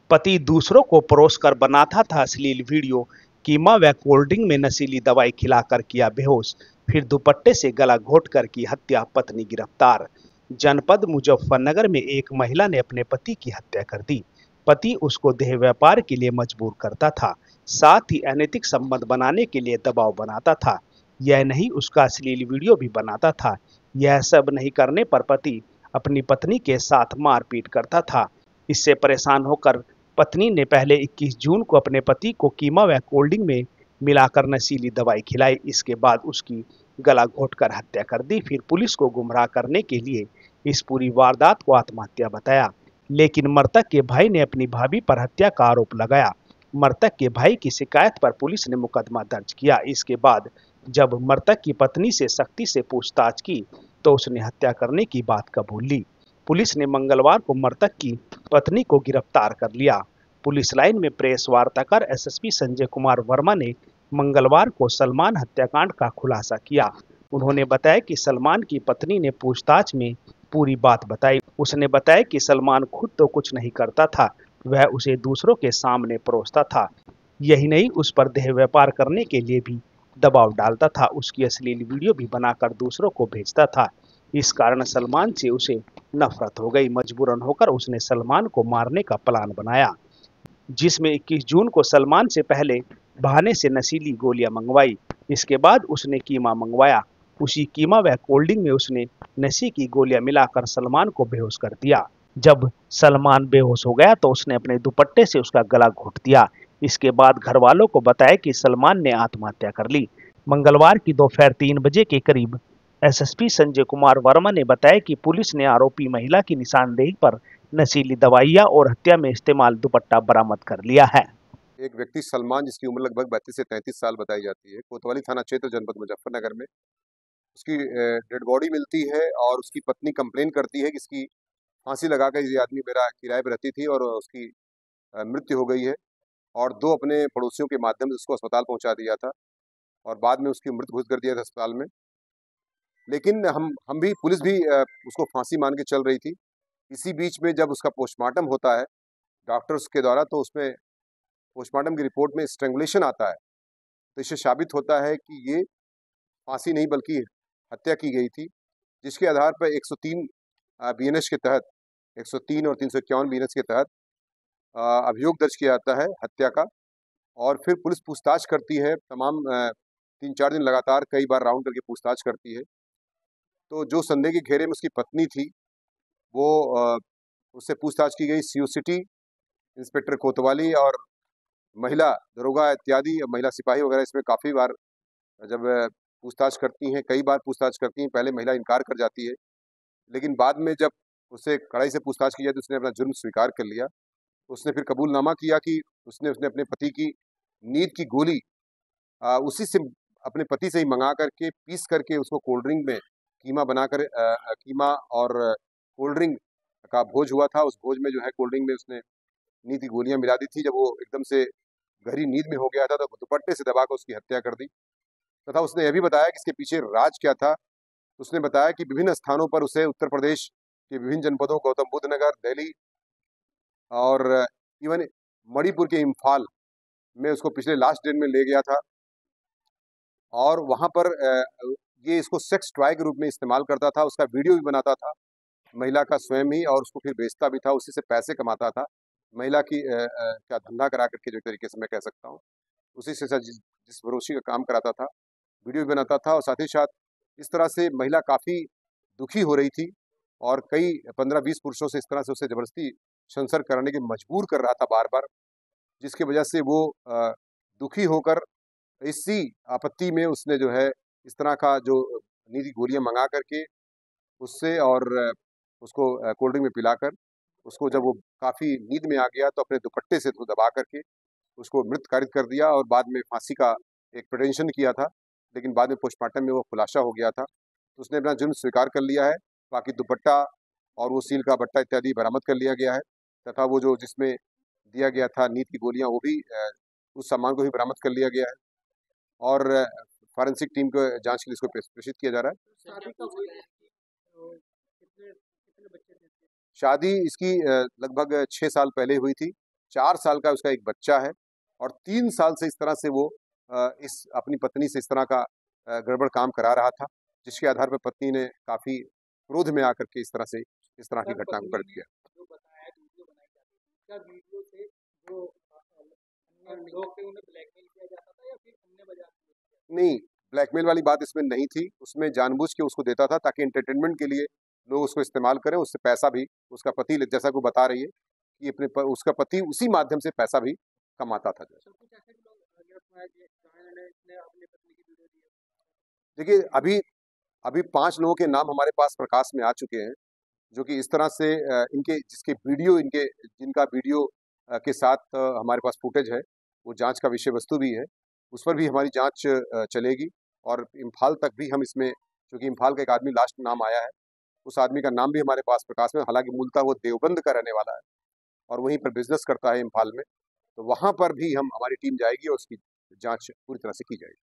पति दूसरों को परोस कर बनाता था अश्लील वीडियो। कीमा व कोल्ड ड्रिंक में नशीली दवाई खिलाकर किया बेहोश, फिर दुपट्टे से गला घोंटकर की हत्या, पत्नी गिरफ्तार। जनपद मुजफ्फरनगर में एक महिला ने अपने पति की हत्या कर दी। पति उसको देह व्यापार के लिए मजबूर करता था, साथ ही अनैतिक संबंध बनाने के लिए दबाव बनाता था। यह नहीं, उसका अश्लील वीडियो भी बनाता था। यह सब नहीं करने पर पति अपनी पत्नी के साथ मारपीट करता था। इससे परेशान होकर पत्नी ने पहले 21 जून को अपने पति को कीमा व कोल्ड ड्रिंक में मिलाकर नशीली दवाई खिलाई। इसके बाद उसकी गला घोंटकर हत्या कर दी। फिर पुलिस को गुमराह करने के लिए इस पूरी वारदात को आत्महत्या बताया, लेकिन मृतक के भाई ने अपनी भाभी पर हत्या का आरोप लगाया। मृतक के भाई की शिकायत पर पुलिस ने मुकदमा दर्ज किया। इसके बाद जब मृतक की पत्नी से सख्ती से पूछताछ की तो उसने हत्या करने की बात कबूल ली। पुलिस ने मंगलवार को मृतक की पत्नी को गिरफ्तार कर लिया। पुलिस लाइन में प्रेस वार्ता कर एसएसपी संजय कुमार वर्मा ने मंगलवार को सलमान हत्याकांड का खुलासा किया। उन्होंने बताया कि सलमान की पत्नी ने पूछताछ में पूरी बात बताई। उसने बताया कि सलमान खुद तो कुछ नहीं करता था, वह उसे दूसरों के सामने परोसता था। यही नहीं, उस पर देह व्यापार करने के लिए भी दबाव डालता था। उसकी अश्लील वीडियो भी बनाकर दूसरों को भेजता था। इस कारण सलमान से उसे नफरत हो गई। मजबूरन होकर उसने सलमान को मारने का प्लान बनाया, जिसमें 21 जून को सलमान से पहले बहाने से नशीली गोलियां मंगवाई। इसके बाद उसने कीमा मंगवाया। उसी कीमा व कोल्ड ड्रिंक में उसने नशे की गोलियां मिलाकर सलमान को बेहोश कर दिया। जब सलमान बेहोश हो गया तो उसने अपने दुपट्टे से उसका गला घोंट दिया। इसके बाद घर वालों को बताया कि सलमान ने आत्महत्या कर ली। मंगलवार की दोपहर 3 बजे के करीब एसएसपी संजय कुमार वर्मा ने बताया कि पुलिस ने आरोपी महिला की निशानदेही पर नशीली दवाइयां और हत्या में इस्तेमाल दुपट्टा बरामद कर लिया है। एक व्यक्ति सलमान, जिसकी उम्र लगभग 32 से 33 साल बताई जाती है, कोतवाली थाना क्षेत्र जनपद मुजफ्फरनगर में उसकी डेड बॉडी मिलती है और उसकी पत्नी कंप्लेन करती है कि इसकी फांसी लगाकर ये आदमी मेरा किराए पर रहती थी और उसकी मृत्यु हो गई है, और दो अपने पड़ोसियों के माध्यम से उसको अस्पताल पहुंचा दिया था और बाद में उसकी मृत्यु घोषित कर दिया था अस्पताल में। लेकिन हम भी, पुलिस भी उसको फांसी मान के चल रही थी। इसी बीच में जब उसका पोस्टमार्टम होता है डॉक्टर्स के द्वारा, तो उसमें पोस्टमार्टम की रिपोर्ट में स्ट्रेंगुलेशन आता है। तो इससे साबित होता है कि ये फांसी नहीं बल्कि हत्या की गई थी, जिसके आधार पर 103 बीएनएस के तहत, 103 और 351 बीएनएस के तहत अभियोग दर्ज किया जाता है हत्या का। और फिर पुलिस पूछताछ करती है, तमाम 3-4 दिन लगातार कई बार राउंड करके पूछताछ करती है। तो जो संदेह के घेरे में उसकी पत्नी थी, वो उससे पूछताछ की गई। सीओ सिटी इंस्पेक्टर कोतवाली और महिला दरोगा इत्यादि, महिला सिपाही वगैरह इसमें काफ़ी बार जब पूछताछ करती हैं, कई बार पूछताछ करती हैं। पहले महिला इनकार कर जाती है, लेकिन बाद में जब उससे कड़ाई से पूछताछ की जाए तो उसने अपना जुर्म स्वीकार कर लिया। उसने फिर कबूलनामा किया कि उसने उसने अपने पति की नींद की गोली उसी से, अपने पति से ही मंगा करके, पीस करके उसको कोल्ड ड्रिंक में कीमा बनाकर, कीमा और कोल्ड ड्रिंक का भोज हुआ था। उस भोज में जो है कोल्ड ड्रिंक में उसने नींद की गोलियां मिला दी थी। जब वो एकदम से गहरी नींद में हो गया था तो दुपट्टे से दबाकर उसकी हत्या कर दी। तथा उसने यह भी बताया कि इसके पीछे राज क्या था। उसने बताया कि विभिन्न स्थानों पर उसे उत्तर प्रदेश के विभिन्न जनपदों, गौतम बुद्ध नगर, दिल्ली और इवन मणिपुर के इम्फाल में उसको पिछले लास्ट डेट में ले गया था, और वहाँ पर ये इसको सेक्स टॉय के रूप में इस्तेमाल करता था। उसका वीडियो भी बनाता था महिला का स्वयं ही, और उसको फिर बेचता भी था, उसी से पैसे कमाता था। महिला की का धंधा करा करके, जो तरीके से मैं कह सकता हूँ, उसी से जिस भरोसी का काम कराता था, वीडियो भी बनाता था। और साथ ही साथ इस तरह से महिला काफ़ी दुखी हो रही थी और कई 15-20 पुरुषों से इस तरह से उसे ज़बरदस्ती संसर्ग कराने के मजबूर कर रहा था बार बार, जिसकी वजह से वो दुखी होकर इसी आपत्ति में उसने जो है इस तरह का जो नींद की गोलियां मंगा करके उससे, और उसको कोल्ड ड्रिंक में पिलाकर, उसको जब वो काफ़ी नींद में आ गया तो अपने दुपट्टे से उसको दबा करके उसको मृत कारित कर दिया और बाद में फांसी का एक प्रिटेंशन किया था। लेकिन बाद में पोस्टमार्टम में वो खुलासा हो गया था, तो उसने अपना जुर्म स्वीकार कर लिया है। बाकी दुपट्टा और वो सील का बट्टा इत्यादि बरामद कर लिया गया है, तथा वो जो जिसमें दिया गया था नींद की गोलियां, वो भी उस सामान को भी बरामद कर लिया गया है और फॉरेंसिक टीम को जांच के लिए इसको प्रेषित किया जा रहा है। शादी इसकी लगभग 6 साल पहले हुई थी। 4 साल का उसका एक बच्चा है और 3 साल से इस तरह से वो इस अपनी पत्नी से इस तरह का गड़बड़ काम करा रहा था, जिसके आधार पर पत्नी ने काफ़ी क्रोध में आकर के इस तरह की घटना को कर दिया। जो बताया वीडियो बनाई जाती थी, क्या वीडियो से जो अन्य लोग थे उन्हें ब्लैकमेल किया जाता था या फिर अन्य वजह से? नहीं, ब्लैकमेल वाली बात इसमें नहीं थी, उसमें जानबूझ के उसको देता था ताकि एंटरटेनमेंट के लिए लोग उसको इस्तेमाल करें, उससे पैसा भी उसका पति जैसा कि वो बता रही है कि उसका पति उसी माध्यम से पैसा भी कमाता था। तो कुछ ऐसे भी लोग गिरफ्तार हुए जिन्होंने अपनी पत्नी की वीडियो दी है? देखिए, अभी 5 लोगों के नाम हमारे पास प्रकाश में आ चुके हैं, जो कि इस तरह से जिनका वीडियो के साथ हमारे पास फुटेज है, वो जांच का विषय वस्तु भी है। उस पर भी हमारी जांच चलेगी और इम्फाल तक भी हम इसमें, क्योंकि इम्फाल का एक आदमी लास्ट नाम आया है, उस आदमी का नाम भी हमारे पास प्रकाश में, हालांकि मूलतः वो देवबंद का रहने वाला है और वहीं पर बिजनेस करता है इम्फाल में, तो वहाँ पर भी हमारी टीम जाएगी और उसकी जांच पूरी तरह से की जाएगी।